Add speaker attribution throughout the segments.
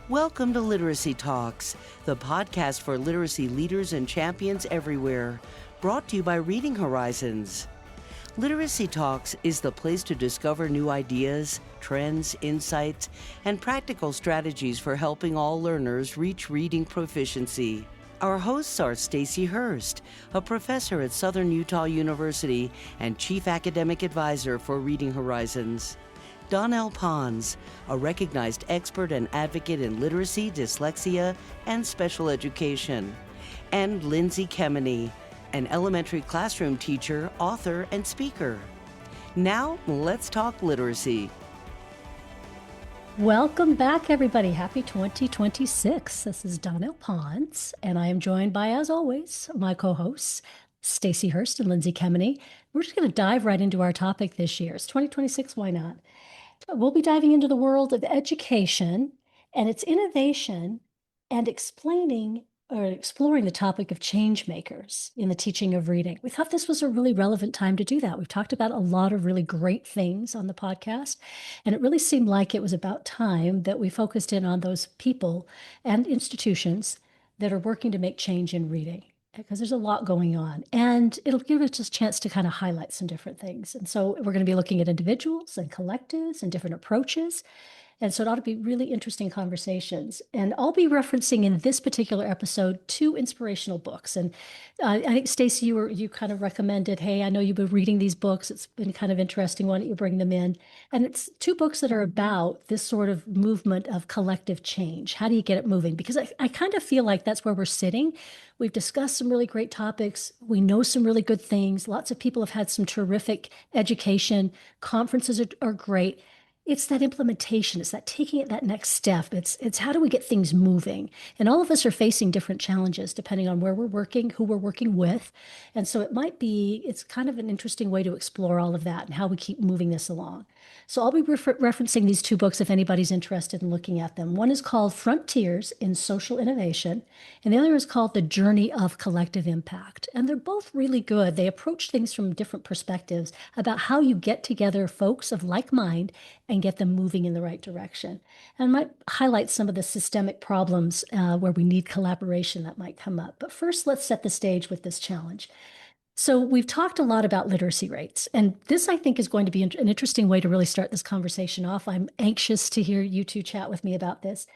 Speaker 1: Welcome to Literacy Talks, the podcast for literacy leaders and champions everywhere, brought to you by Reading Horizons. Literacy Talks is the place to discover new ideas, trends, insights, and practical strategies for helping all learners reach reading proficiency. Our hosts are Stacy Hurst, a professor at Southern Utah University and Chief Academic Advisor for Reading Horizons. Donell Pons, a recognized expert and advocate in literacy, dyslexia, and special education. And Lindsay Kemeny, an elementary classroom teacher, author, and speaker. Now, let's talk literacy.
Speaker 2: Welcome back, everybody. Happy 2026. This is Donell Pons, and I am joined by, as always, my co-hosts, Stacy Hurst and Lindsay Kemeny. We're just going to dive right into our topic this year. It's 2026, why not? We'll be diving into the world of education and its innovation and exploring the topic of changemakers in the teaching of reading. We thought this was a really relevant time to do that. We've talked about a lot of really great things on the podcast, and it really seemed like it was about time that we focused in on those people and institutions that are working to make change in reading, because there's a lot going on, and it'll give us a chance to kind of highlight some different things. And so we're going to be looking at individuals and collectives and different approaches. And so it ought to be really interesting conversations. And I'll be referencing in this particular episode 2 inspirational books. And I think, Stacy, you kind of recommended, hey, I know you've been reading these books. It's been kind of interesting. Why don't you bring them in? And it's 2 books that are about this sort of movement of collective change. How do you get it moving? Because I kind of feel like that's where we're sitting. We've discussed some really great topics. We know some really good things. Lots of people have had some terrific education. Conferences are great. It's that implementation. It's that taking it that next step. It's how do we get things moving? And all of us are facing different challenges depending on where we're working, who we're working with. And so it's kind of an interesting way to explore all of that and how we keep moving this along. So I'll be referencing these 2 books if anybody's interested in looking at them. One is called Frontiers in Social Innovation, and the other is called The Journey of Collective Impact. And they're both really good. They approach things from different perspectives about how you get together folks of like mind and get them moving in the right direction. And might highlight some of the systemic problems where we need collaboration that might come up. But first, let's set the stage with this challenge. So we've talked a lot about literacy rates, and this, I think, is going to be an interesting way to really start this conversation off. I'm anxious to hear you 2 chat with me about this.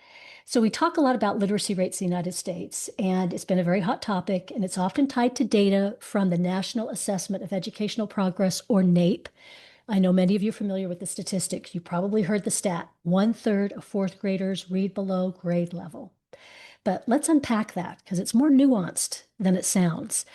Speaker 2: So we talk a lot about literacy rates in the United States, and it's been a very hot topic, and it's often tied to data from the National Assessment of Educational Progress, or NAEP. I know many of you are familiar with the statistics. You probably heard the stat, 1/3 of 4th graders read below grade level. But let's unpack that, because it's more nuanced than it sounds.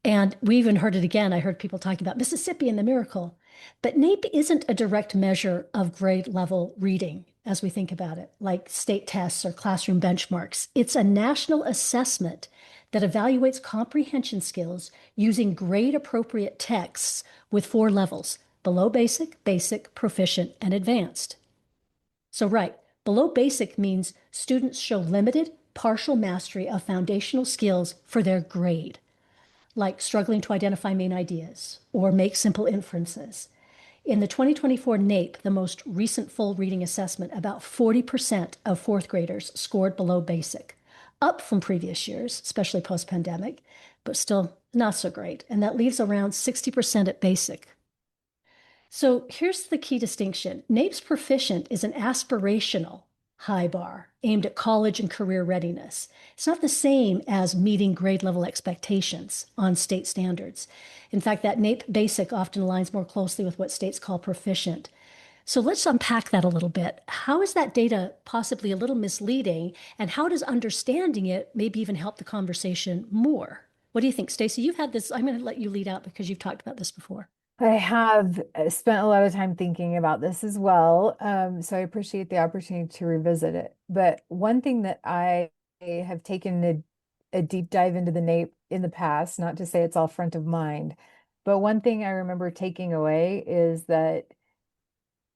Speaker 2: And we even heard it again. I heard people talking about Mississippi and the miracle. But NAEP isn't a direct measure of grade level reading as we think about it, like state tests or classroom benchmarks. It's a national assessment that evaluates comprehension skills using grade appropriate texts with 4 levels: below basic, basic, proficient, and advanced. So below basic means students show limited, partial mastery of foundational skills for their grade, like struggling to identify main ideas or make simple inferences. In the 2024 NAEP, the most recent full reading assessment, about 40% of 4th graders scored below basic, up from previous years, especially post-pandemic, but still not so great. And that leaves around 60% at basic. So here's the key distinction. NAEP's proficient is an aspirational high bar aimed at college and career readiness. It's not the same as meeting grade level expectations on state standards. In fact, that NAEP basic often aligns more closely with what states call proficient. So let's unpack that a little bit. How is that data possibly a little misleading, and how does understanding it maybe even help the conversation more? What do you think, Stacy? You've had this. I'm going to let you lead out because you've talked about this before.
Speaker 3: I have spent a lot of time thinking about this as well. So I appreciate the opportunity to revisit it. But one thing that I have taken a deep dive into the NAEP in the past, not to say it's all front of mind, but one thing I remember taking away is that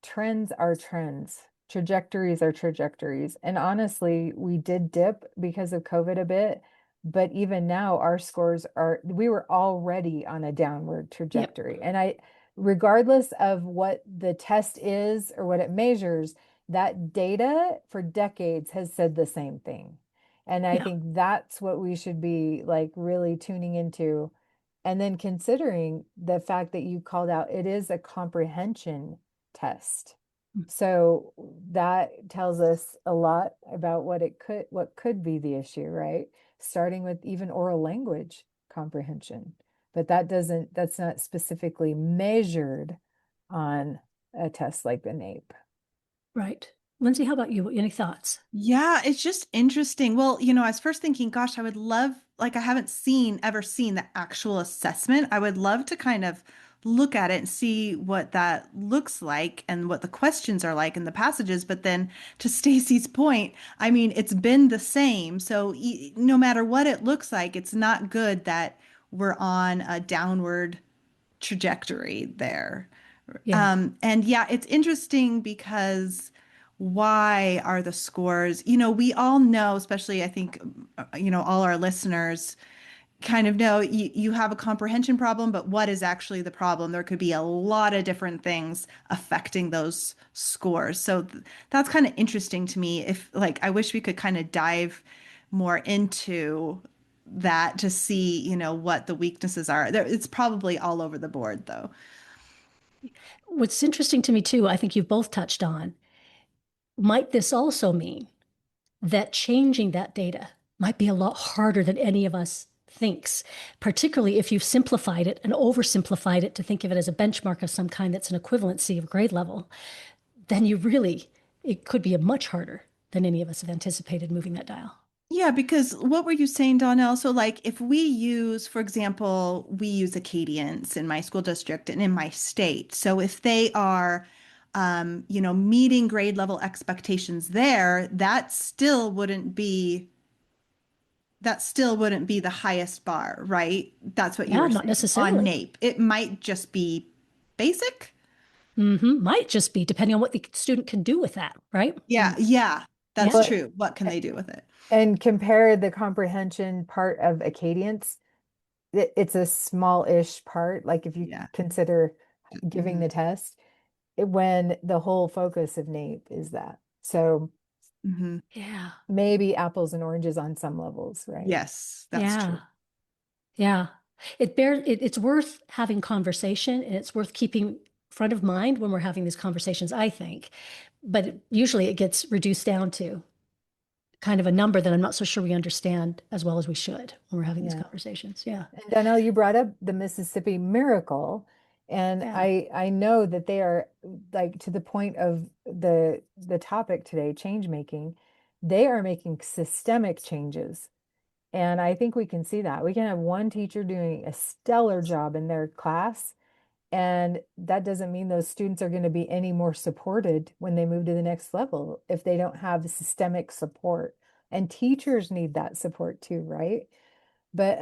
Speaker 3: trends are trends, trajectories are trajectories. And honestly, we did dip because of COVID a bit. But even now, our scores we were already on a downward trajectory. Yep. And regardless of what the test is or what it measures, that data for decades has said the same thing. And I
Speaker 2: Yeah.
Speaker 3: think that's what we should be like really tuning into. And then considering the fact that you called out, it is a comprehension test. So that tells us a lot about what could be the issue, right? Starting with even oral language comprehension. But that's not specifically measured on a test like the NAEP.
Speaker 2: Right. Lindsay, how about you? Any thoughts?
Speaker 4: Yeah, it's just interesting. Well, I was first thinking, gosh, I would love, like, I haven't ever seen the actual assessment. I would love to kind of look at it and see what that looks like and what the questions are like in the passages. But then to Stacy's point, I mean, it's been the same. So no matter what it looks like, it's not good that we're on a downward trajectory there.
Speaker 2: Yeah.
Speaker 4: And yeah, it's interesting because why are the scores? We all know, especially I think, all our listeners kind of know you have a comprehension problem, but what is actually the problem? There could be a lot of different things affecting those scores. So that's kind of interesting to me. If like, I wish we could kind of dive more into that to see, what the weaknesses are. It's probably all over the board though.
Speaker 2: What's interesting to me too, I think you've both touched on, might this also mean that changing that data might be a lot harder than any of us thinks, particularly if you've simplified it and oversimplified it to think of it as a benchmark of some kind that's an equivalency of grade level, then it could be a much harder than any of us have anticipated moving that dial.
Speaker 4: Yeah, because what were you saying, Donnell? So, like, if we use, for example, we use Acadians in my school district and in my state. So, if they are, meeting grade level expectations there, that still wouldn't be the highest bar, right? That's what you
Speaker 2: Yeah,
Speaker 4: were
Speaker 2: not
Speaker 4: saying on
Speaker 2: necessarily.
Speaker 4: NAEP. It might just be basic.
Speaker 2: Might just be depending on what the student can do with that, right?
Speaker 4: Yeah, yeah, that's
Speaker 2: Yeah.
Speaker 3: Well,
Speaker 4: true. What can they do with it?
Speaker 3: and compare the comprehension part of Acadians. It's a small-ish part, like if you
Speaker 4: Yeah.
Speaker 3: consider giving
Speaker 4: Mhm.
Speaker 3: the test, when the whole focus of NAEP is that. So
Speaker 4: Mhm.
Speaker 2: Yeah.
Speaker 3: maybe apples and oranges on some levels, right?
Speaker 4: Yes, that's
Speaker 2: Yeah.
Speaker 4: true.
Speaker 2: Yeah. It's worth having conversation and it's worth keeping front of mind when we're having these conversations, I think. But usually it gets reduced down to kind of a number that I'm not so sure we understand as well as we should when we're having these
Speaker 3: Yeah.
Speaker 2: conversations. Yeah.
Speaker 3: And Donnell, you brought up the Mississippi Miracle, and
Speaker 2: Yeah.
Speaker 3: I know that they are like to the point of the topic today, change making. They are making systemic changes. And I think we can see that. We can have one teacher doing a stellar job in their class, and that doesn't mean those students are going to be any more supported when they move to the next level if they don't have systemic support. And teachers need that support too, right? But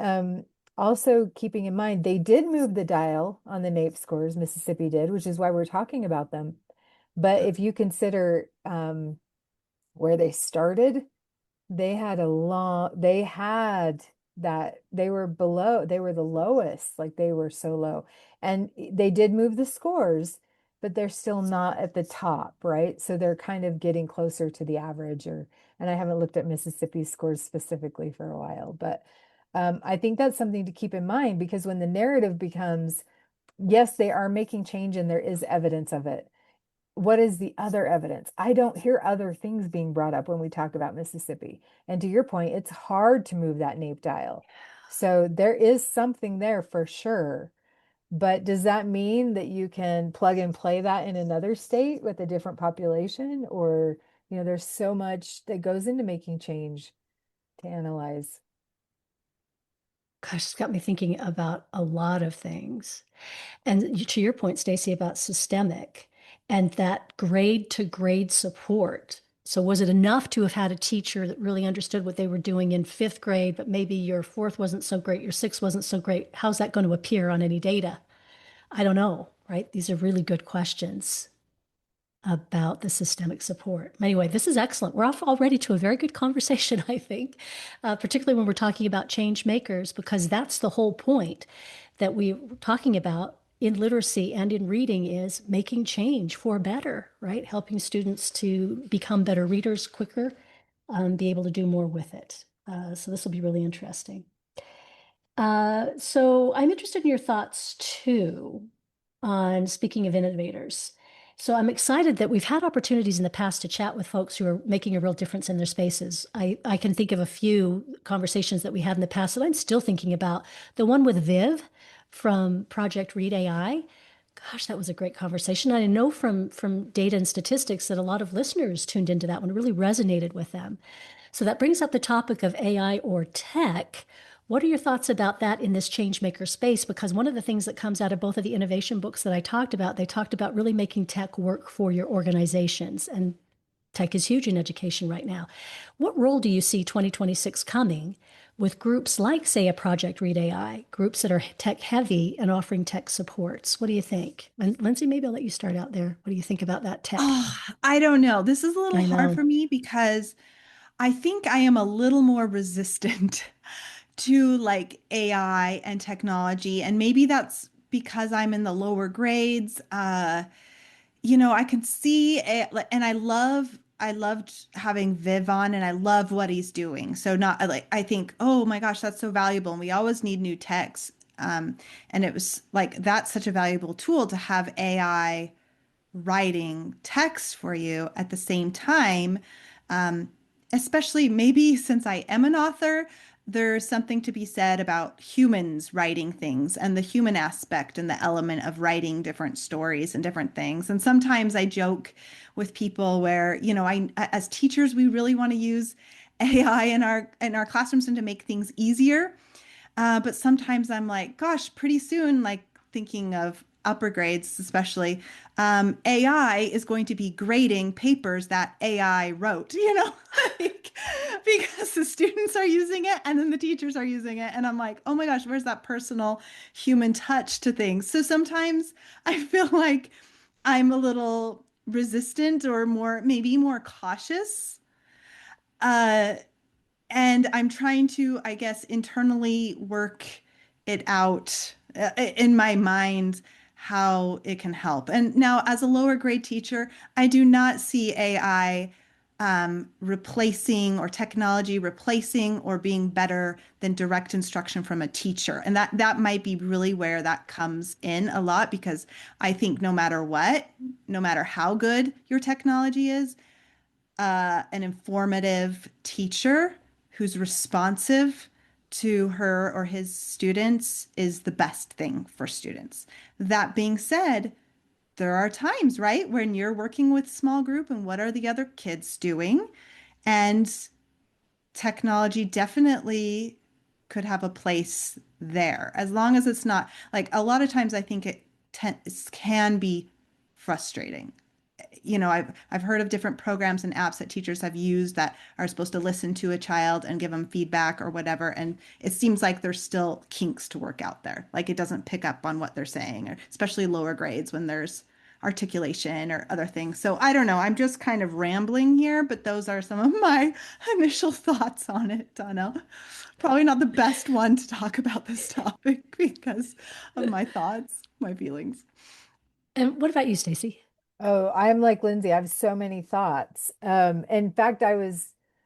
Speaker 3: also keeping in mind, they did move the dial on the NAEP scores, Mississippi did, which is why we're talking about them. But if you consider where they started, they had that they were the lowest, like they were so low. And they did move the scores, but they're still not at the top, right? So they're kind of getting closer to the average and I haven't looked at Mississippi's scores specifically for a while, but I think that's something to keep in mind because when the narrative becomes, yes, they are making change and there is evidence of it, what is the other evidence? I don't hear other things being brought up when we talk about Mississippi. And to your point, it's hard to move that NAEP dial. So there is something there for sure. But does that mean that you can plug and play that in another state with a different population? Or, there's so much that goes into making change to analyze.
Speaker 2: Gosh, it's got me thinking about a lot of things. And to your point, Stacy, about systemic and that grade to grade support. So was it enough to have had a teacher that really understood what they were doing in fifth grade, but maybe your fourth wasn't so great, your sixth wasn't so great? How's that going to appear on any data? I don't know, right? These are really good questions about the systemic support. Anyway, this is excellent. We're off already to a very good conversation, I think, particularly when we're talking about change makers, because that's the whole point that we're talking about in literacy and in reading is making change for better, right? Helping students to become better readers quicker, be able to do more with it. So this will be really interesting. So I'm interested in your thoughts too on speaking of innovators. So I'm excited that we've had opportunities in the past to chat with folks who are making a real difference in their spaces. I can think of a few conversations that we had in the past that I'm still thinking about. The one with Viv from Project Read AI. Gosh, that was a great conversation. I know from data and statistics that a lot of listeners tuned into that one, really resonated with them. So that brings up the topic of AI or tech. What are your thoughts about that in this changemaker space? Because one of the things that comes out of both of the innovation books that I talked about, they talked about really making tech work for your organizations. And tech is huge in education right now. What role do you see 2026 coming with groups like, say, a Project Read AI, groups that are tech heavy and offering tech supports? What do you think? And Lindsay, maybe I'll let you start out there. What do you think about that tech?
Speaker 4: Oh, I don't know. This is a little
Speaker 2: I
Speaker 4: hard
Speaker 2: know.
Speaker 4: for me because I think I am a little more resistant to like AI and technology. And maybe that's because I'm in the lower grades. I can see it, and I loved having Viv on, and I love what he's doing. So not like I think, oh my gosh, that's so valuable, and we always need new techs. And it was like that's such a valuable tool to have AI writing text for you at the same time. Um, Especially maybe since I am an author, there's something to be said about humans writing things and the human aspect and the element of writing different stories and different things. And sometimes I joke with people where, as teachers, we really want to use AI in our classrooms and to make things easier. But sometimes I'm like, gosh, pretty soon, like thinking of upper grades, especially, AI is going to be grading papers that AI wrote, like, because the students are using it and then the teachers are using it. And I'm like, oh my gosh, where's that personal human touch to things? So sometimes I feel like I'm a little resistant or maybe more cautious. Uh, and I'm trying to, I guess, internally work it out in my mind how it can help. And now, as a lower grade teacher, I do not see AI replacing or technology replacing or being better than direct instruction from a teacher. And that might be really where that comes in a lot because I think no matter what, no matter how good your technology is, an informative teacher who's responsive to her or his students is the best thing for students. That being said, there are times, right, when you're working with small group and what are the other kids doing? And technology definitely could have a place there as long as it's not like a lot of times I think can be frustrating. I've heard of different programs and apps that teachers have used that are supposed to listen to a child and give them feedback or whatever. And it seems like there's still kinks to work out there. Like it doesn't pick up on what they're saying, or especially lower grades when there's articulation or other things. So I don't know. I'm just kind of rambling here, but those are some of my initial thoughts on it, Donnell. Probably not the best one to talk about this topic because of my thoughts, my feelings.
Speaker 2: And what about you, Stacy?
Speaker 3: Oh, I'm like Lindsay. I have so many thoughts. In fact, I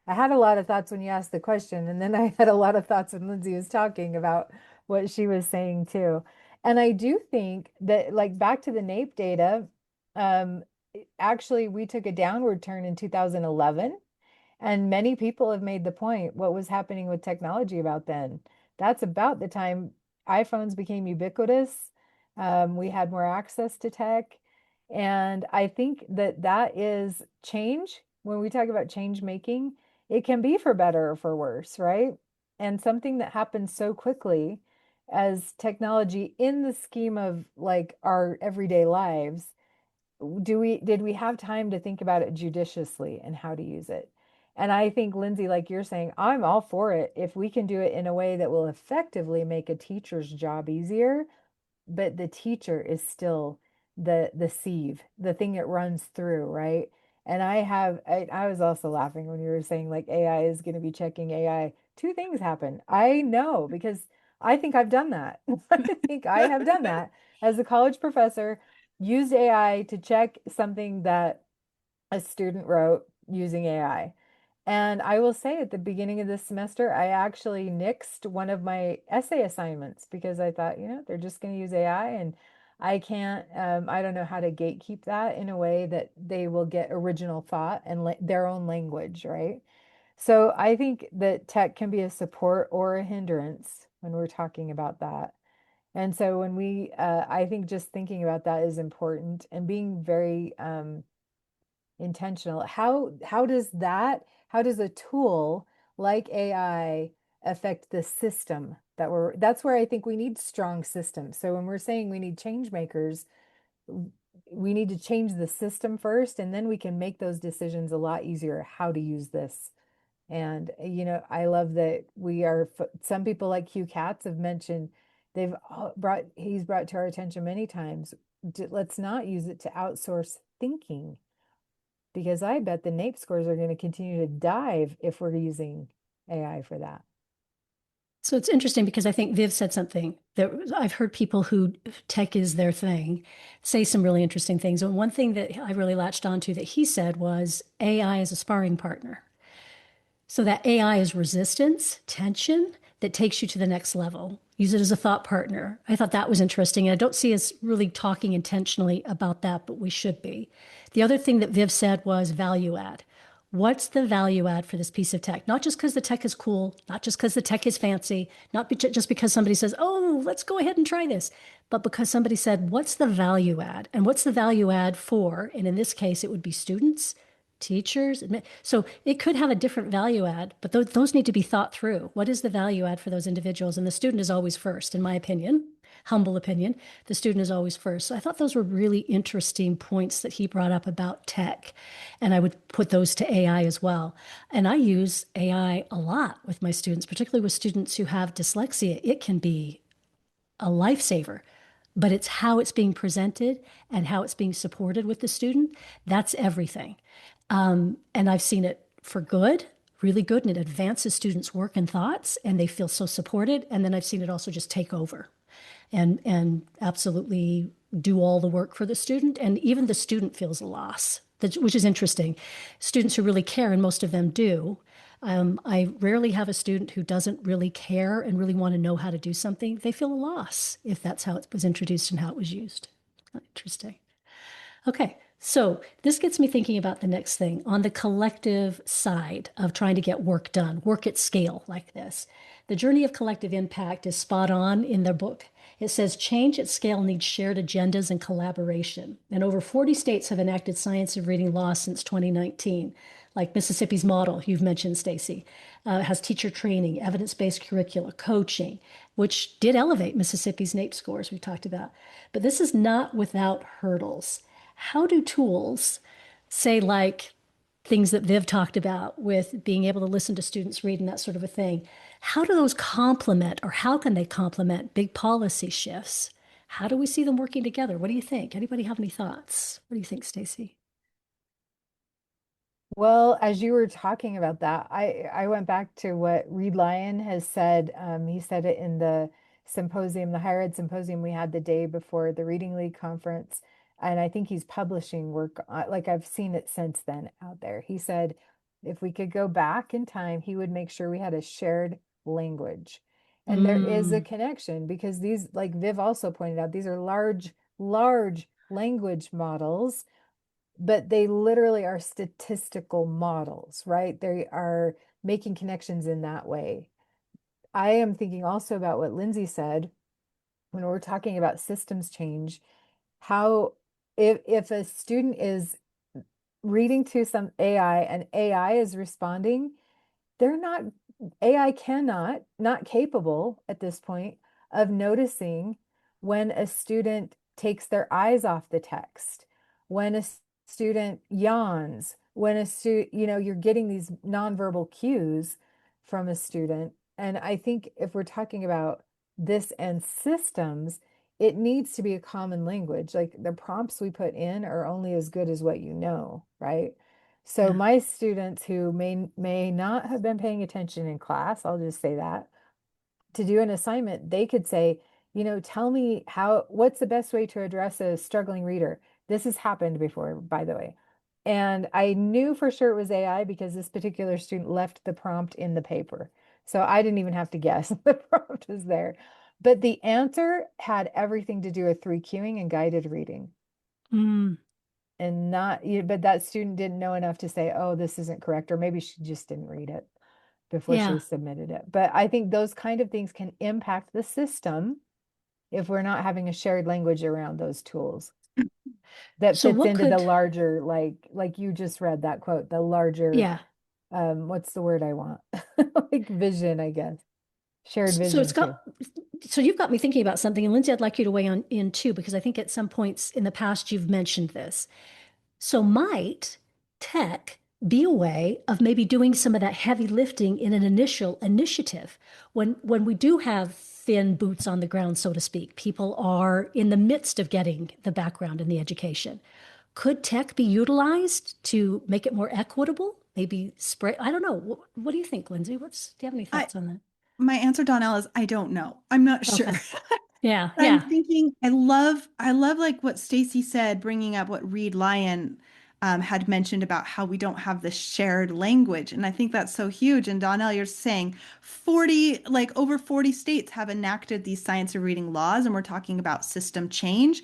Speaker 3: had a lot of thoughts when you asked the question, and then I had a lot of thoughts when Lindsay was talking about what she was saying too. And I do think that, like, back to the NAEP data, actually, we took a downward turn in 2011. And many people have made the point, what was happening with technology about then? That's about the time iPhones became ubiquitous. We had more access to tech. And I think that that is change. When we talk about change making, it can be for better or for worse, right? And something that happens so quickly as technology in the scheme of like our everyday lives, did we have time to think about it judiciously and how to use it? And I think, Lindsay, like you're saying, I'm all for it if we can do it in a way that will effectively make a teacher's job easier, but the teacher is still the sieve, the thing it runs through, right? And I was also laughing when you were saying like AI is going to be checking AI. Two things happen. I know because I think I've done that. I think I have done that. as a college professor, used AI to check something that a student wrote using AI. And I will say at the beginning of this semester, I actually nixed one of my essay assignments because I thought, they're just going to use AI and I can't, I don't know how to gatekeep that in a way that they will get original thought and their own language, right? So I think that tech can be a support or a hindrance when we're talking about that. And so when I think just thinking about that is important and being very intentional. How does a tool like AI affect the system that's where I think we need strong systems. So when we're saying we need change makers, we need to change the system first, and then we can make those decisions a lot easier how to use this. And I love that some people like Hugh Katz have mentioned he's brought to our attention many times, let's not use it to outsource thinking, because I bet the NAEP scores are going to continue to dive if we're using AI for that.
Speaker 2: So it's interesting because I think Viv said something that I've heard people who tech is their thing say some really interesting things. And one thing that I really latched onto that he said was AI is a sparring partner. So that AI is resistance, tension that takes you to the next level. Use it as a thought partner. I thought that was interesting. And I don't see us really talking intentionally about that, but we should be. The other thing that Viv said was value add. What's the value add for this piece of tech? Not just because the tech is cool, not just because the tech is fancy, not just because somebody says, oh, let's go ahead and try this, but because somebody said, what's the value add? And what's the value add for? And in this case, it would be students, teachers. So it could have a different value add, but those need to be thought through. What is the value add for those individuals? And the student is always first, in my opinion, humble opinion. The student is always first. So I thought those were really interesting points that he brought up about tech. And I would put those to AI as well. And I use AI a lot with my students, particularly with students who have dyslexia. It can be a lifesaver, but it's how it's being presented and how it's being supported with the student. That's everything. And I've seen it for good, really good, and it advances students' work and thoughts, and they feel so supported. And then I've seen it also just take over and absolutely do all the work for the student. And even the student feels a loss, which is interesting. Students who really care, and most of them do. I rarely have a student who doesn't really care and really want to know how to do something. They feel a loss if that's how it was introduced and how it was used. Interesting. Okay, so this gets me thinking about the next thing on the collective side of trying to get work done, work at scale like this. The journey of collective impact is spot on in their book. It says change at scale needs shared agendas and collaboration. And over 40 states have enacted science of reading laws since 2019, like Mississippi's model, you've mentioned, Stacy, has teacher training, evidence-based curricula, coaching, which did elevate Mississippi's NAEP scores we talked about. But this is not without hurdles. How do tools, say like things that Viv talked about with being able to listen to students read and that sort of a thing, how do those complement, or how can they complement big policy shifts? How do we see them working together? What do you think? Anybody have any thoughts? What do you think, Stacy?
Speaker 3: Well, as you were talking about that, I went back to what Reed Lyon has said. He said it in the symposium, the higher ed symposium we had the day before the Reading League conference. And I think he's publishing work, like I've seen it since then out there. He said, if we could go back in time, he would make sure we had a shared language. And there is a connection because these, like Viv also pointed out, these are large language models, but they literally are statistical models, right? They are making connections in that way. I am thinking also about what Lindsay said when we're talking about systems change, how if a student is reading to some AI and AI is responding, they're not, AI cannot, not capable at this point of noticing when a student takes their eyes off the text, when a student yawns, when a student, you're getting these nonverbal cues from a student. And I think if we're talking about this and systems, it needs to be a common language. Like the prompts we put in are only as good as what you know, right? So
Speaker 2: Yeah.
Speaker 3: my students who may not have been paying attention in class, I'll just say that, to do an assignment, they could say, tell me what's the best way to address a struggling reader? This has happened before, by the way. And I knew for sure it was AI because this particular student left the prompt in the paper. So I didn't even have to guess. The prompt was there. But the answer had everything to do with 3Qing and guided reading.
Speaker 2: Mm,
Speaker 3: And but that student didn't know enough to say, oh, this isn't correct, or maybe she just didn't read it before she
Speaker 2: yeah.
Speaker 3: submitted it. But I think those kind of things can impact the system if we're not having a shared language around those tools that
Speaker 2: So
Speaker 3: fits
Speaker 2: what
Speaker 3: into the
Speaker 2: could,
Speaker 3: larger, like you just read that quote, the larger,
Speaker 2: yeah.
Speaker 3: what's the word I want? Like vision, I guess. Shared
Speaker 2: So
Speaker 3: vision too.
Speaker 2: so you've got me thinking about something, and Lindsay, I'd like you to weigh on in too, because I think at some points in the past you've mentioned this. So might tech be a way of maybe doing some of that heavy lifting in an initial initiative when we do have thin boots on the ground, so to speak, people are in the midst of getting the background and the education. Could tech be utilized to make it more equitable? Maybe spray, I don't know. What do you think, Lindsay? Do you have any
Speaker 4: I
Speaker 2: thoughts on that?
Speaker 4: my answer, Donnell, is I don't know. I'm not sure.
Speaker 2: Okay. Yeah,
Speaker 4: I'm
Speaker 2: yeah.
Speaker 4: thinking, I love like what Stacy said, bringing up what Reed Lyon had mentioned about how we don't have this shared language. And I think that's so huge. And Donnell, you're saying 40, like over 40 states have enacted these science of reading laws, and we're talking about system change.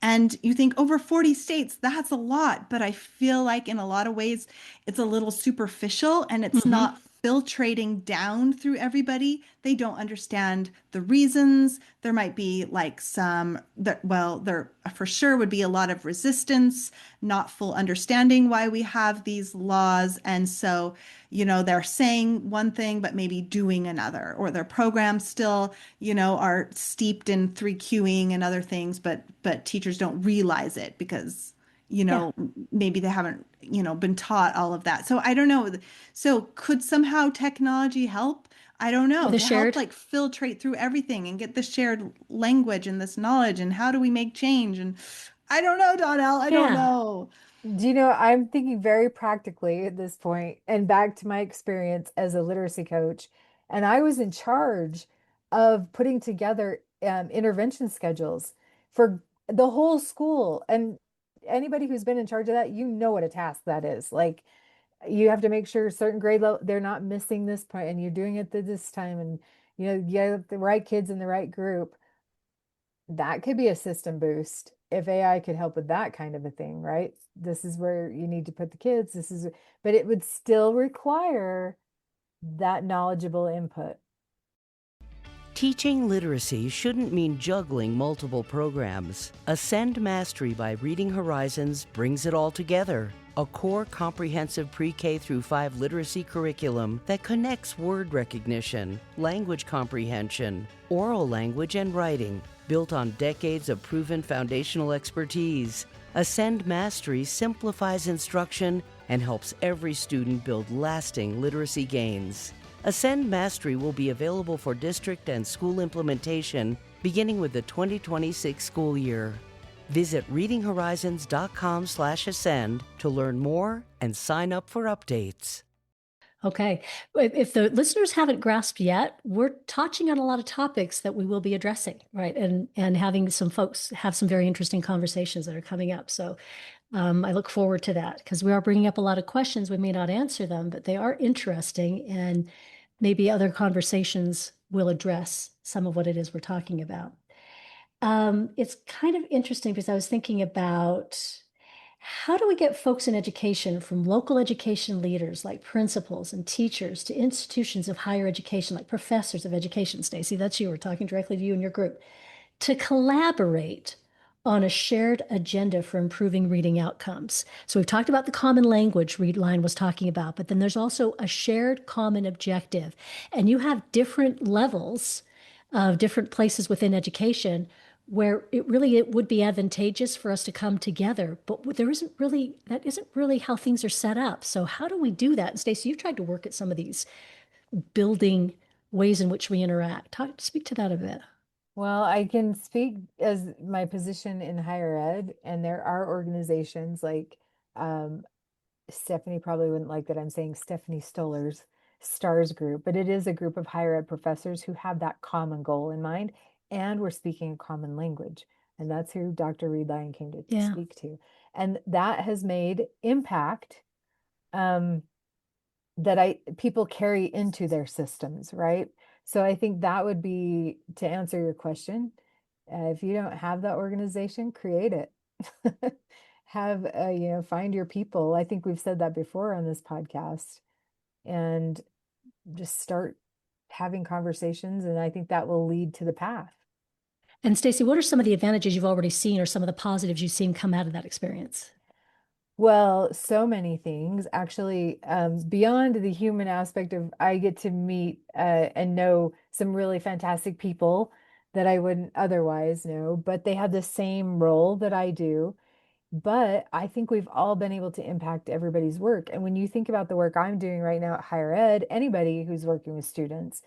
Speaker 4: And you think over 40 states, that's a lot. But I feel like in a lot of ways, it's a little superficial and it's
Speaker 2: Hmm.
Speaker 4: not filtrating down through everybody. They don't understand the reasons. There might be like there for sure would be a lot of resistance, not full understanding why we have these laws. And so, they're saying one thing, but maybe doing another, or their programs still are steeped in 3Qing and other things, but teachers don't realize it because,
Speaker 2: Yeah.
Speaker 4: maybe they haven't, been taught all of that. So I don't know. So could somehow technology help? I don't know,
Speaker 2: With a
Speaker 4: to help
Speaker 2: shared.
Speaker 4: like filtrate through everything and get the shared language and this knowledge and how do we make change? And I don't know, Donnell, I don't
Speaker 2: Yeah.
Speaker 4: know.
Speaker 3: I'm thinking very practically at this point, and back to my experience as a literacy coach. And I was in charge of putting together intervention schedules for the whole school. And anybody who's been in charge of that, what a task that is. Like, you have to make sure certain grade level they're not missing this point, and you're doing it at this time, and you have the right kids in the right group. That could be a system boost if AI could help with that kind of a thing, right? This is where you need to put the kids. But it would still require that knowledgeable input.
Speaker 1: Teaching literacy shouldn't mean juggling multiple programs. Ascend Mastery by Reading Horizons brings it all together. A core comprehensive pre-K through 5 literacy curriculum that connects word recognition, language comprehension, oral language, and writing, built on decades of proven foundational expertise. Ascend Mastery simplifies instruction and helps every student build lasting literacy gains. Ascend Mastery will be available for district and school implementation beginning with the 2026 school year. Visit readinghorizons.com/ascend to learn more and sign up for updates.
Speaker 2: Okay. If the listeners haven't grasped yet, we're touching on a lot of topics that we will be addressing, right? And having some folks have some very interesting conversations that are coming up. So I look forward to that because we are bringing up a lot of questions. We may not answer them, but they are interesting, and maybe other conversations will address some of what it is we're talking about. It's kind of interesting because I was thinking about how do we get folks in education, from local education leaders like principals and teachers to institutions of higher education like professors of education? Stacy, that's you. We're talking directly to you and your group, to collaborate on a shared agenda for improving reading outcomes. So we've talked about the common language Reed Line was talking about, but then there's also a shared common objective. And you have different levels of different places within education where it would be advantageous for us to come together, but that isn't really how things are set up. So how do we do that? And Stacey, you've tried to work at some of these building ways in which we interact. Speak to that a bit.
Speaker 3: Well, I can speak as my position in higher ed, and there are organizations like um, Stephanie probably wouldn't like that I'm saying Stephanie Stoller's STARS group, but it is a group of higher ed professors who have that common goal in mind. and we're speaking a common language. And that's who Dr. Reed Lyon came to
Speaker 2: Yeah.
Speaker 3: speak to. And that has made impact um, that people carry into their systems, right? So I think that would be to answer your question. If you don't have that organization, create it. Have find your people. I think we've said that before on this podcast, and just start having conversations, and I think that will lead to the path.
Speaker 2: And Stacy, what are some of the advantages you've already seen or some of the positives you've seen come out of that experience?
Speaker 3: Well, so many things actually, beyond the human aspect of I get to meet and know some really fantastic people that I wouldn't otherwise know, but they have the same role that I do. But I think we've all been able to impact everybody's work. And when you think about the work I'm doing right now at higher ed, anybody who's working with students,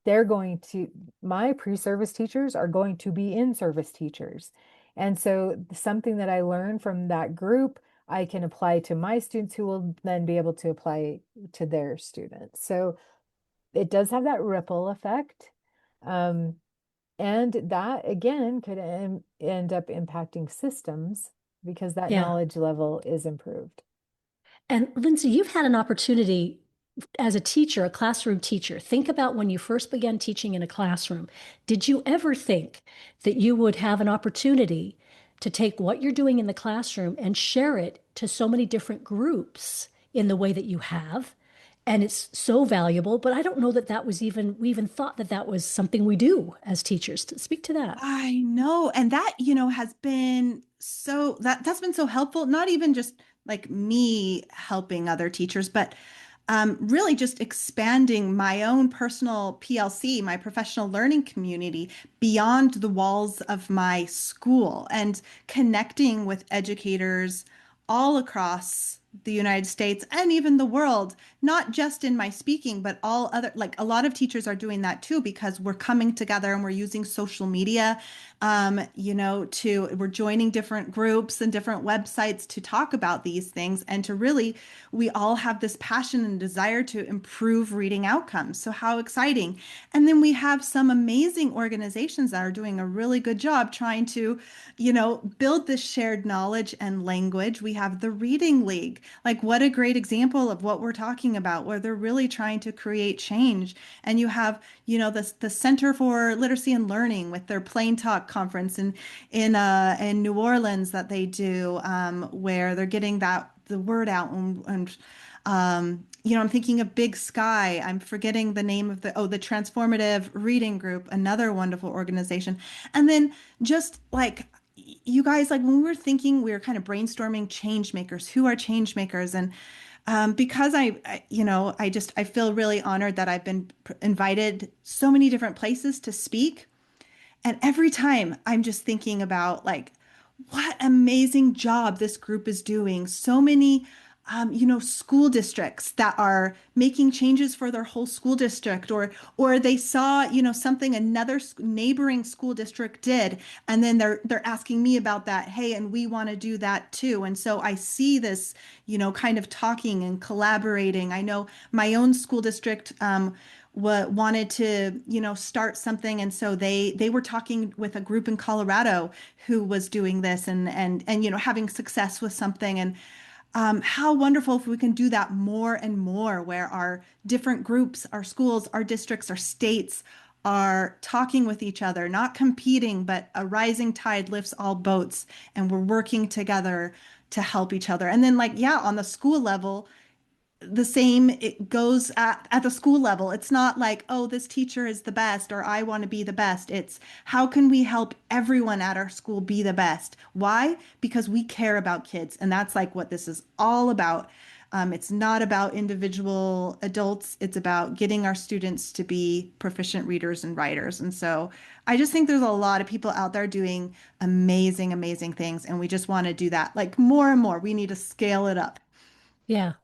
Speaker 3: they're going to, my pre-service teachers are going to be in-service teachers. And so something that I learned from that group, I can apply to my students who will then be able to apply to their students. So it does have that ripple effect. Um, and that again could end up impacting systems because that
Speaker 2: Yeah.
Speaker 3: knowledge level is improved.
Speaker 2: And Lindsay, you've had an opportunity as a teacher, a classroom teacher. Think about when you first began teaching in a classroom. Did you ever think that you would have an opportunity to take what you're doing in the classroom and share it to so many different groups in the way that you have? And it's so valuable, but I don't know that we even thought that that was something we do as teachers. To speak to that.
Speaker 4: I know. And that, has been that's been so helpful, not even just like me helping other teachers, but really just expanding my own personal PLC, my professional learning community, beyond the walls of my school and connecting with educators all across the United States and even the world, not just in my speaking, but all other, like a lot of teachers are doing that too, because we're coming together and we're using social media, we're joining different groups and different websites to talk about these things and to really, we all have this passion and desire to improve reading outcomes. So how exciting. And then we have some amazing organizations that are doing a really good job trying to, build this shared knowledge and language. We have the Reading League. Like, what a great example of what we're talking about, where they're really trying to create change. And you have, the Center for Literacy and Learning with their Plain Talk conference in New Orleans that they do, where they're getting the word out I'm thinking of Big Sky. I'm forgetting the name of the Transformative Reading Group, another wonderful organization. And then just like you guys, like when we were thinking, we were kind of brainstorming change makers. Who are change makers? And because I feel really honored that I've been invited so many different places to speak. And every time I'm just thinking about like what amazing job this group is doing. So many, school districts that are making changes for their whole school district, or they saw, something another neighboring school district did, and then they're asking me about that. Hey, and we want to do that too. And so I see this, kind of talking and collaborating. I know my own school district. Wanted to start something, and so they were talking with a group in Colorado who was doing this and having success with something. And how wonderful if we can do that more and more, where our different groups, our schools, our districts, our states are talking with each other, not competing, but a rising tide lifts all boats, and we're working together to help each other. And then, like, yeah, on the school level, the same, it goes at the school level. It's not like, oh, this teacher is the best or I want to be the best. It's how can we help everyone at our school be the best? Why? Because we care about kids. And that's like what this is all about. It's not about individual adults. It's about getting our students to be proficient readers and writers. And so I just think there's a lot of people out there doing amazing, amazing things. And we just want to do that like more and more. We need to scale it up.
Speaker 2: Yeah.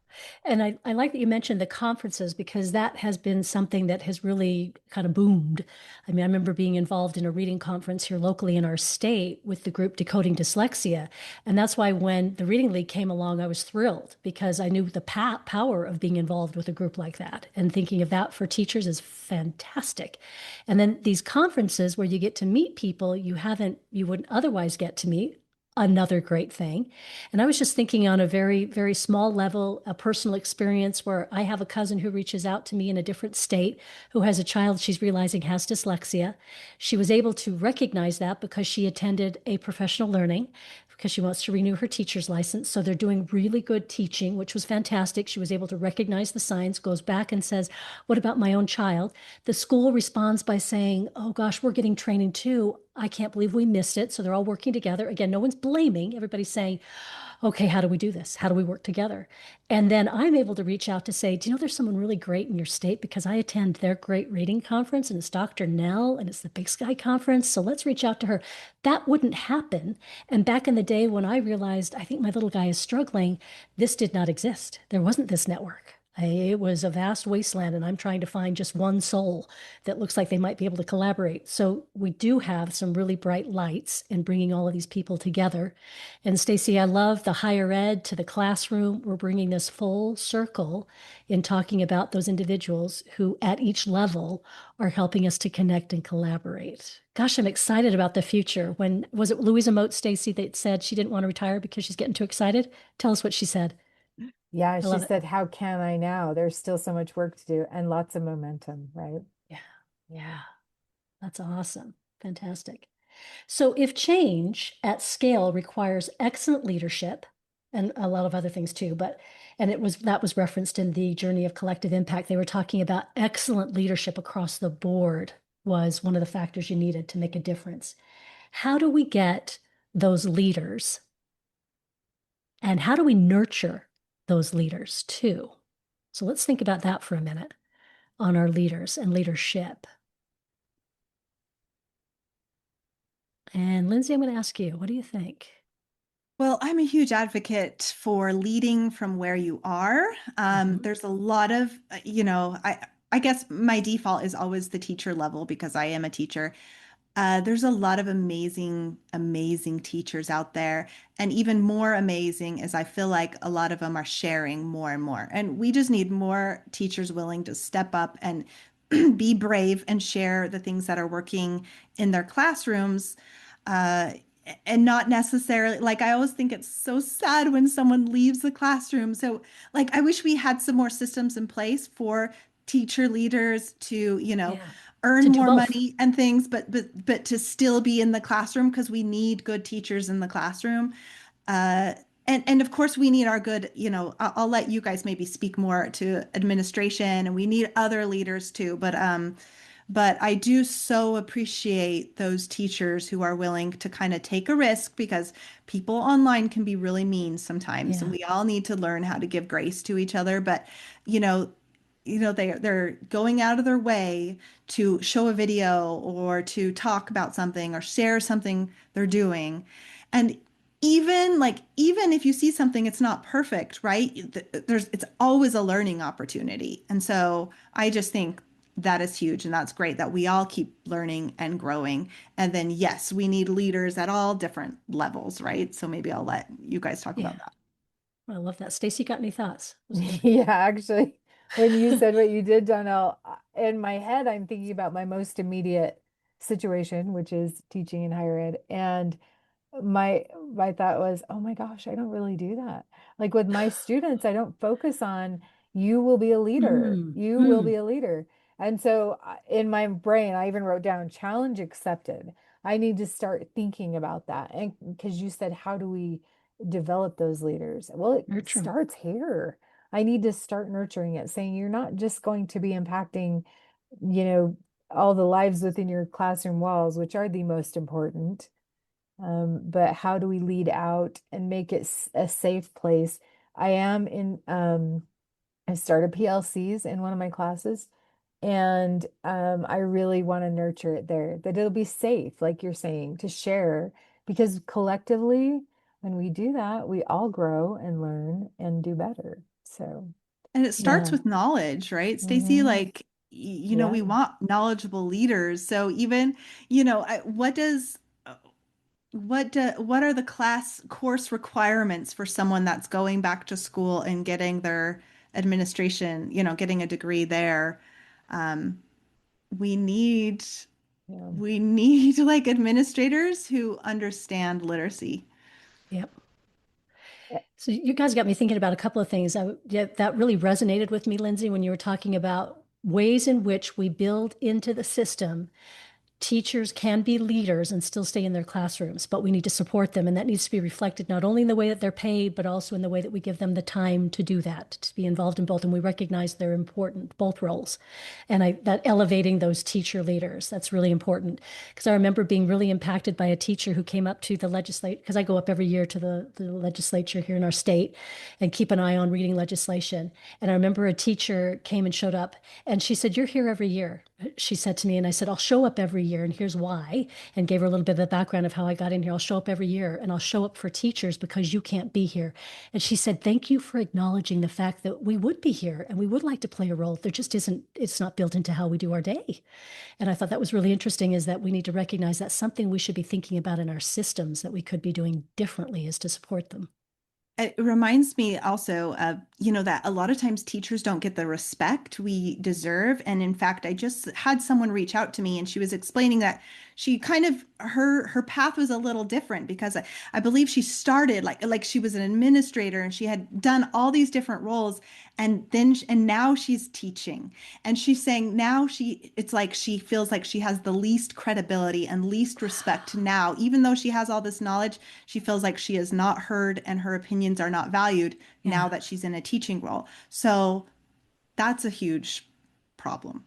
Speaker 2: And I like that you mentioned the conferences because that has been something that has really kind of boomed. I mean, I remember being involved in a reading conference here locally in our state with the group Decoding Dyslexia. And that's why when the Reading League came along, I was thrilled because I knew the power of being involved with a group like that. And thinking of that for teachers is fantastic. And then these conferences where you get to meet people you wouldn't otherwise get to meet. Another great thing. And I was just thinking on a very, very small level, a personal experience where I have a cousin who reaches out to me in a different state who has a child she's realizing has dyslexia. She was able to recognize that because she attended a professional learning because she wants to renew her teacher's license. So they're doing really good teaching, which was fantastic. She was able to recognize the signs, goes back and says, "What about my own child?" The school responds by saying, "Oh gosh, we're getting training too. I can't believe we missed it." So they're all working together. Again, no one's blaming. Everybody's saying, "Okay, how do we do this? How do we work together?" And then I'm able to reach out to say, "Do you know there's someone really great in your state? Because I attend their great reading conference and it's Dr. Nell and it's the Big Sky Conference. So let's reach out to her." That wouldn't happen. And back in the day when I realized, I think my little guy is struggling, this did not exist. There wasn't this network. It was a vast wasteland, and I'm trying to find just one soul that looks like they might be able to collaborate. So we do have some really bright lights in bringing all of these people together. And Stacy, I love the higher ed to the classroom. We're bringing this full circle in talking about those individuals who at each level are helping us to connect and collaborate. Gosh, I'm excited about the future. When was it Louisa Moat, Stacy, that said she didn't want to retire because she's getting too excited? Tell us what she said.
Speaker 3: Yeah,
Speaker 2: I
Speaker 3: she
Speaker 2: love it.
Speaker 3: said, how can I now? There's still so much work to do and lots of momentum, right?
Speaker 2: Yeah,
Speaker 3: Yeah.
Speaker 2: yeah, that's awesome. Fantastic. So if change at scale requires excellent leadership and a lot of other things too, and that was referenced in the journey of collective impact. They were talking about excellent leadership across the board was one of the factors you needed to make a difference. How do we get those leaders and how do we nurture those leaders too? So let's think about that for a minute on our leaders and leadership. And Lindsay, I'm going to ask you, what do you think?
Speaker 4: Well, I'm a huge advocate for leading from where you are.
Speaker 2: Mhm.
Speaker 4: There's a lot of, I guess my default is always the teacher level because I am a teacher. There's a lot of amazing, amazing teachers out there. And even more amazing is I feel like a lot of them are sharing more and more. And we just need more teachers willing to step up and be brave and share the things that are working in their classrooms. Uh, and not necessarily, like, I always think it's so sad when someone leaves the classroom. So, like, I wish we had some more systems in place for teacher leaders to,
Speaker 2: Yeah,
Speaker 4: earn
Speaker 2: to do
Speaker 4: more
Speaker 2: both.
Speaker 4: money and things, but to still be in the classroom because we need good teachers in the classroom. Uh, and of course we need our good, I'll let you guys maybe speak more to administration, and we need other leaders too. But I do so appreciate those teachers who are willing to kind of take a risk because people online can be really mean sometimes, and
Speaker 2: Yeah,
Speaker 4: we all need to learn how to give grace to each other. But you know, they're going out of their way to show a video or to talk about something or share something they're doing. And even if you see something it's not perfect, right? It's always a learning opportunity. And so I just think that is huge, and that's great that we all keep learning and growing. And then yes, we need leaders at all different levels, right? So maybe I'll let you guys talk
Speaker 2: yeah.
Speaker 4: about that.
Speaker 2: I love that. Stacy, got any thoughts? It was good.
Speaker 3: Yeah, actually, when you said what you did, Donell, in my head, I'm thinking about my most immediate situation, which is teaching in higher ed. And my thought was, oh my gosh, I don't really do that. Like with my students, I don't focus on you will be a leader.
Speaker 2: Mm,
Speaker 3: You will be
Speaker 2: mm,
Speaker 3: a leader. And so in my brain, I even wrote down challenge accepted. I need to start thinking about that. And because you said, how do we develop those leaders? Well, it
Speaker 2: nurture 'em.
Speaker 3: starts here. I need to start nurturing it, saying you're not just going to be impacting, you know, all the lives within your classroom walls, which are the most important, but how do we lead out and make it a safe place? I am in, I started PLCs in one of my classes, and I really want to nurture it there, that it'll be safe, like you're saying, to share, because collectively, when we do that, we all grow and learn and do better. So,
Speaker 4: And it starts
Speaker 2: Yeah.
Speaker 4: with knowledge, right, Stacy?
Speaker 3: hmm
Speaker 4: Like,
Speaker 3: yeah,
Speaker 4: we want knowledgeable leaders. So even, what does what are the class course requirements for someone that's going back to school and getting their administration, getting a degree there? Um, we need
Speaker 3: yeah.
Speaker 4: we need like administrators who understand literacy.
Speaker 2: Yep.
Speaker 3: Eh,
Speaker 2: So you guys got me thinking about a couple of things. Yeah, that really resonated with me, Lindsay, when you were talking about ways in which we build into the system teachers can be leaders and still stay in their classrooms, but we need to support them. And that needs to be reflected not only in the way that they're paid, but also in the way that we give them the time to do that, to be involved in both. And we recognize they're important, both roles. And that elevating those teacher leaders, that's really important. Because I remember being really impacted by a teacher who came up to the legislature, because I go up every year to the legislature here in our state and keep an eye on reading legislation. And I remember a teacher came and showed up and she said, "You're here every year." She said to me, and I said, "I'll show up every year, and here's why," and gave her a little bit of the background of how I got in here. "I'll show up every year, and I'll show up for teachers because you can't be here." And she said, "Thank you for acknowledging the fact that we would be here and we would like to play a role. There just isn't, it's not built into how we do our day." And I thought that was really interesting, is that we need to recognize that's something we should be thinking about in our systems that we could be doing differently, is to support them.
Speaker 4: It reminds me also of, that a lot of times teachers don't get the respect we deserve. And in fact, I just had someone reach out to me and she was explaining that she kind of her path was a little different because I believe she started like she was an administrator and she had done all these different roles and now she's teaching. And she's saying now it's like she feels like she has the least credibility and least respect now, even though she has all this knowledge. She feels like she is not heard and her opinions are not valued now
Speaker 2: Yeah,
Speaker 4: that she's in a teaching role. So that's a huge problem.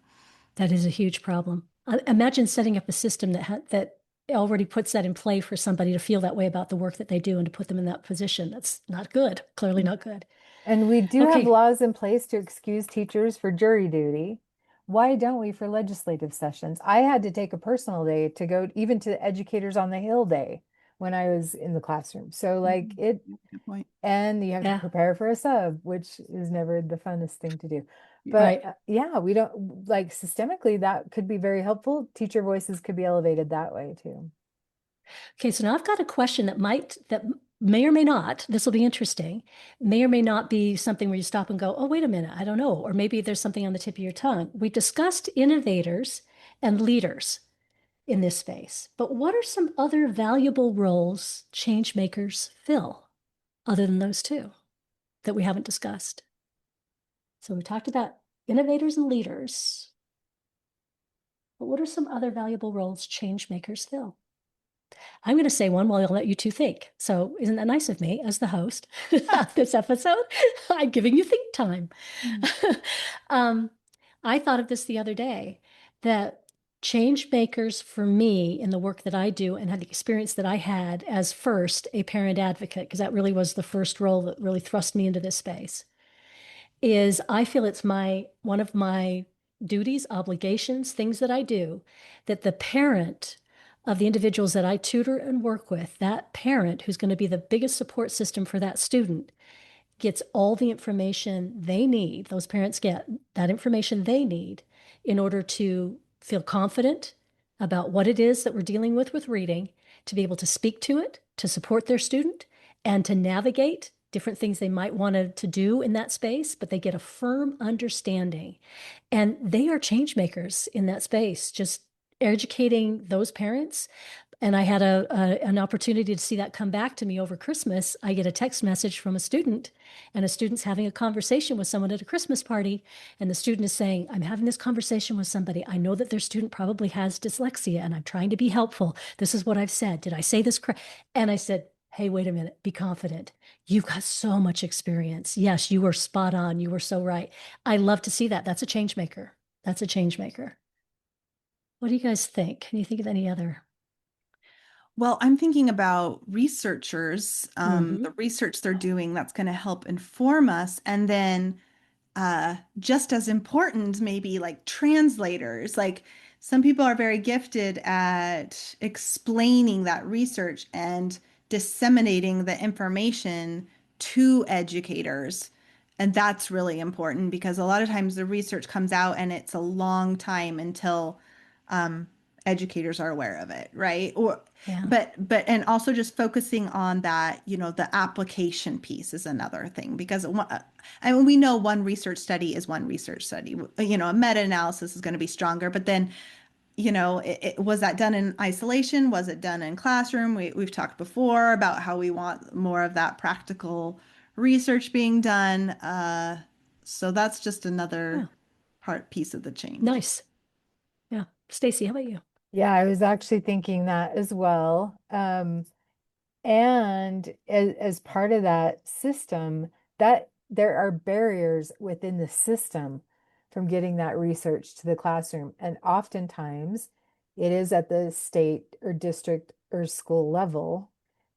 Speaker 2: that is a huge problem. Imagine setting up a system that already puts that in play for somebody to feel that way about the work that they do and to put them in that position. That's not good. Clearly not good.
Speaker 3: And we do have
Speaker 2: Okay.
Speaker 3: laws in place to excuse teachers for jury duty. Why don't we for legislative sessions? I had to take a personal day to go even to Educators on the Hill Day when I was in the classroom. So like
Speaker 4: Mhm.
Speaker 3: it,
Speaker 4: Good point.
Speaker 3: and you have to
Speaker 2: Yeah.
Speaker 3: prepare for a sub, which is never the funnest thing to do. But
Speaker 2: Right.
Speaker 3: yeah, we don't like systemically that could be very helpful. Teacher voices could be elevated that way too.
Speaker 2: Okay. So now I've got a question that may or may not, this will be interesting, may or may not be something where you stop and go, "Oh, wait a minute, I don't know." Or maybe there's something on the tip of your tongue. We discussed innovators and leaders in this space, but what are some other valuable roles change makers fill other than those two that we haven't discussed? So we talked about innovators and leaders, but what are some other valuable roles change makers fill? I'm going to say one while I'll let you two think. So isn't that nice of me as the host of this episode? I'm giving you think time.
Speaker 4: Mm.
Speaker 2: um, I thought of this the other day, that change makers for me in the work that I do and had the experience that I had as first a parent advocate, because that really was the first role that really thrust me into this space, is I feel it's one of my duties, obligations, things that I do, that the parent of the individuals that I tutor and work with, that parent who's going to be the biggest support system for that student, gets all the information they need. Those parents get that information they need in order to feel confident about what it is that we're dealing with reading, to be able to speak to it, to support their student, and to navigate different things they might want to do in that space, but they get a firm understanding. And they are change makers in that space, just educating those parents. And I had an opportunity to see that come back to me over Christmas. I get a text message from a student, and a student's having a conversation with someone at a Christmas party. And the student is saying, "I'm having this conversation with somebody. I know that their student probably has dyslexia, and I'm trying to be helpful. This is what I've said. Did I say this correct?" And I said, "Hey, wait a minute. Be confident. You've got so much experience. Yes, you were spot on. You were so right." I love to see that. That's a change maker. That's a change maker. What do you guys think? Can you think of any other?
Speaker 4: Well, I'm thinking about researchers,
Speaker 2: Mm-hmm.
Speaker 4: the research they're doing that's going to help inform us. And then just as important, maybe like translators. Like some people are very gifted at explaining that research and disseminating the information to educators. And that's really important because a lot of times the research comes out and it's a long time until um, educators are aware of it, right? Or
Speaker 2: Yeah.
Speaker 4: and also just focusing on that, the application piece is another thing because I mean, we know one research study is one research study. A meta-analysis is going to be stronger, but then was that done in isolation? Was it done in classroom? We've talked before about how we want more of that practical research being done. So that's just
Speaker 2: Yeah.
Speaker 4: another piece of the change.
Speaker 2: Nice. Yeah. Stacy, how about you?
Speaker 3: Yeah, I was actually thinking that as well. And as part of that system, that there are barriers within the system from getting that research to the classroom. And oftentimes it is at the state or district or school level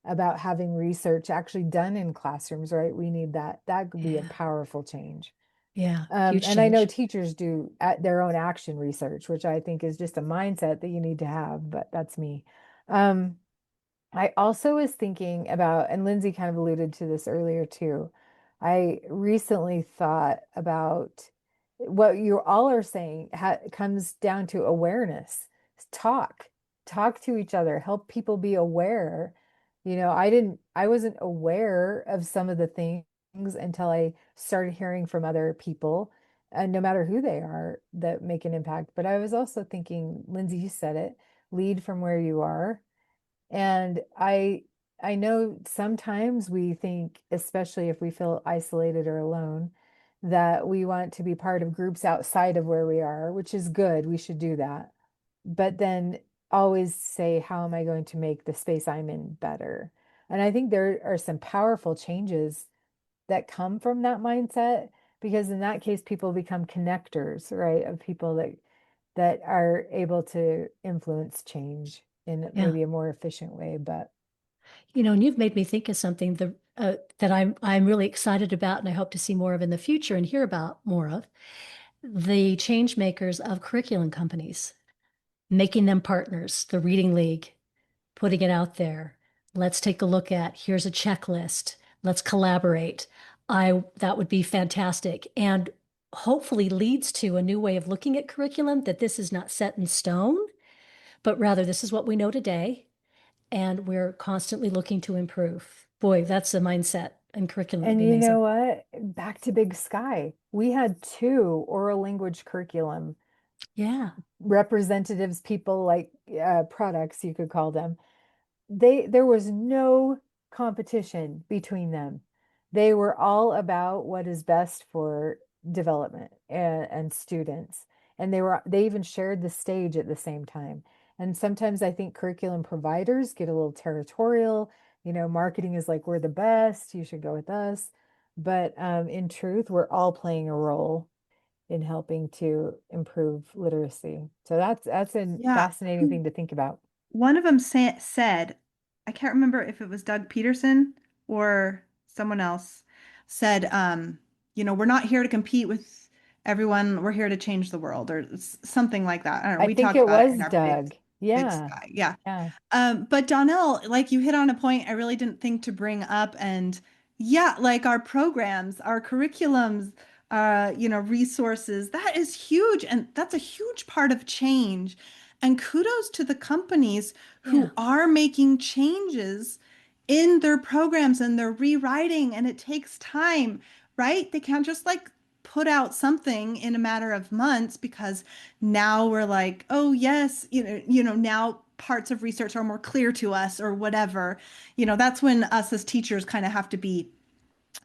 Speaker 3: about having research actually done in classrooms, right? We need that. That could be a
Speaker 2: Yeah.
Speaker 3: powerful change.
Speaker 2: Yeah. Huge
Speaker 3: And I know
Speaker 2: change.
Speaker 3: teachers do at their own action research, which I think is just a mindset that you need to have, but that's me. Um, I also was thinking about, and Lindsay kind of alluded to this earlier too. I recently thought about what you all are saying comes down to awareness. Talk, talk to each other, help people be aware. I wasn't aware of some of the things until I started hearing from other people, and no matter who they are, that make an impact. But I was also thinking, Lindsay, you said it, lead from where you are. And I know sometimes we think, especially if we feel isolated or alone, that we want to be part of groups outside of where we are, which is good. We should do that. But then always say, how am I going to make the space I'm in better? And I think there are some powerful changes that come from that mindset, because in that case, people become connectors, right? Of people that are able to influence change in
Speaker 2: Yeah.
Speaker 3: maybe a more efficient way. But
Speaker 2: And you've made me think of something that I'm really excited about, and I hope to see more of in the future and hear about more of the change makers of curriculum companies, making them partners, the Reading League, putting it out there. Let's take a look at, here's a checklist. Let's collaborate. That would be fantastic. And hopefully leads to a new way of looking at curriculum, that this is not set in stone, but rather this is what we know today. And we're constantly looking to improve. Boy, that's a mindset and curriculum would
Speaker 3: and
Speaker 2: be
Speaker 3: you know
Speaker 2: amazing.
Speaker 3: what? Back to Big Sky. We had two oral language curriculum
Speaker 2: Yeah.
Speaker 3: representatives, people like products, you could call them. There was no competition between them. They were all about what is best for development and students. And they even shared the stage at the same time. And sometimes I think curriculum providers get a little territorial. Marketing is like, we're the best, you should go with us. But in truth, we're all playing a role in helping to improve literacy. So that's a
Speaker 4: Yeah.
Speaker 3: fascinating thing to think about.
Speaker 4: One of them said, I can't remember if it was Doug Peterson or someone else, said, we're not here to compete with everyone. We're here to change the world, or something like that. I don't know.
Speaker 3: I
Speaker 4: We
Speaker 3: think
Speaker 4: talked
Speaker 3: it
Speaker 4: about it
Speaker 3: was
Speaker 4: in our
Speaker 3: Doug.
Speaker 4: big
Speaker 3: Yeah.
Speaker 4: sky. Yeah.
Speaker 3: Yeah.
Speaker 4: But Donnell, like you hit on a point I really didn't think to bring up. And yeah, like our programs, our curriculums, resources, that is huge. And that's a huge part of change. And kudos to the companies
Speaker 2: Yeah.
Speaker 4: who are making changes in their programs and they're rewriting, and it takes time, right? They can't just like put out something in a matter of months because now we're like, oh yes, now parts of research are more clear to us or whatever. That's when us as teachers kind of have to be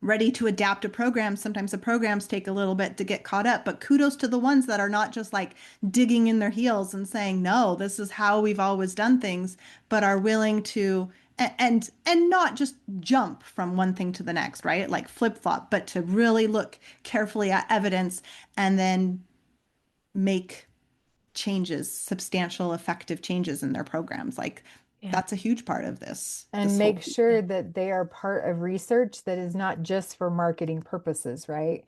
Speaker 4: ready to adapt a program. Sometimes the programs take a little bit to get caught up, but kudos to the ones that are not just like digging in their heels and saying, no, this is how we've always done things, but are willing to and not just jump from one thing to the next, right? Like flip-flop, but to really look carefully at evidence and then make changes, substantial, effective changes in their programs. Like
Speaker 2: Yeah.
Speaker 4: that's a huge part of this
Speaker 3: And
Speaker 4: whole
Speaker 3: make
Speaker 4: piece.
Speaker 3: sure that they are part of research that is not just for marketing purposes, right?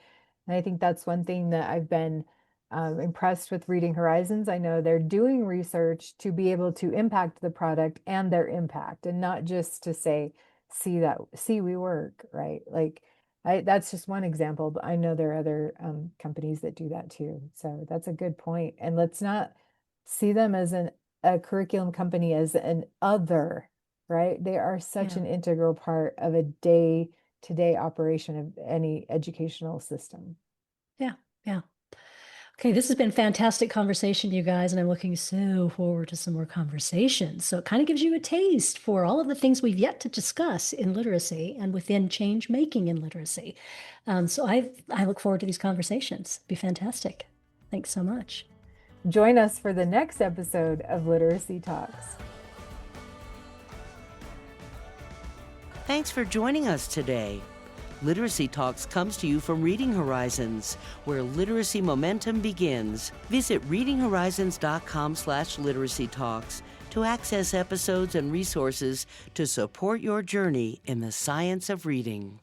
Speaker 3: And I think that's one thing that I've been impressed with Reading Horizons. I know they're doing research to be able to impact the product and their impact, and not just to say, see we work, right? Like That's just one example, but I know there are other companies that do that too. So that's a good point. And let's not see them as a curriculum company as an other, right? They are such
Speaker 2: Yeah.
Speaker 3: an integral part of a day-to-day operation of any educational system.
Speaker 2: Yeah. Yeah. Okay, this has been fantastic conversation, you guys, and I'm looking so forward to some more conversations. So it kind of gives you a taste for all of the things we've yet to discuss in literacy and within change making in literacy. So I look forward to these conversations. It'd be fantastic. Thanks so much.
Speaker 3: Join us for the next episode of Literacy Talks.
Speaker 1: Thanks for joining us today. Literacy Talks comes to you from Reading Horizons, where literacy momentum begins. Visit readinghorizons.com/literacy talks to access episodes and resources to support your journey in the science of reading.